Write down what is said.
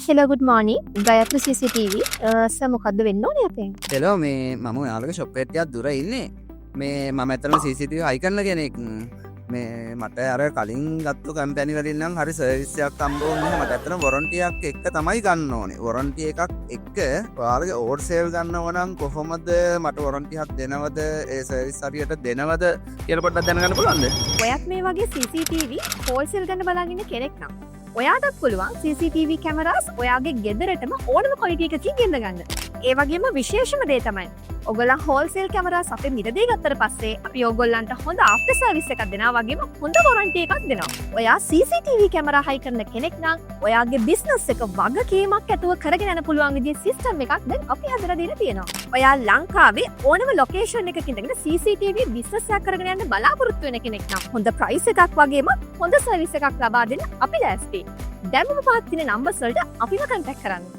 Hello, good morning. Gayatri CCTV. Sir මොකද්ද වෙන්න ඕනේ අපෙන්? හෙලෝ මේ මම ඔයාලගේ ෂොප් එකක් ටිකක් දුර ඉන්නේ. මේ මම ඇත්තටම CCTV හයි කරන කෙනෙක්. මේ මට අර කලින් ගත්තු කම්පැනි වලින් නම් හරි සර්විස් එකක් හම්බ වුණේ. මට ඇත්තටම වොරන්ටි එකක් එක්ක තමයි ගන්න ඕනේ. වොරන්ටි එකක් එක්ක ඔයාලගේ ඕඩ් සේව් ගන්නව නම් කොහොමද මට වොරන්ටි එකක් දෙනවද? ඒ සර්විස් හරියට දෙනවද කියලා පොඩ්ඩක් දැනගන්න පුළුවන්ද? ඔයත් මේ වගේ CCTV හෝල්සේල් ගන්න බලන් ඉන්න කෙනෙක් නම් ඔයාටත් පුළුවන් CCTV කැමරාස් ඔයාගේ ගෙදරටම ඕනම ක්වොලිටි එකකින් ගෙන්න ගන්න. ඒ වගේම විශේෂම දේ තමයි ඔයගොල්ලන් හෝල්සේල් කැමරාස් අපේ මිලදී ගත්තට පස්සේ අපි ඔයගොල්ලන්ට හොඳ ආෆ්ටර් සර්විස් එකක් දෙනවා වගේම හොඳ වොරන්ටි එකක් දෙනවා. ඔයා CCTV කැමරා හයි කරන කෙනෙක් නම් ඔයාගේ බිස්නස් එක වගකීමක් ඇතුව කරගෙන යන්න පුළුවන් විදිහේ සිස්ටම් එකක් දැන් අපි හදලා දෙන්න තියෙනවා. ඔයා ලංකාවේ ඕනම ලොකේෂන් එකක ඉඳගෙන CCTV බිස්නස් එකක් කරගෙන යන්න බලාපොරොත්තු වෙන කෙනෙක් නම් හොඳ ප්‍රයිස් එකක් වගේම හොඳ සර්විස් එකක් ලබා දෙන්න අපි ලෑස්තියි. දැන්ම පාත් තියෙන නම්බර්ස් වලට අපිව කන්ටැක්ට් කරන්න.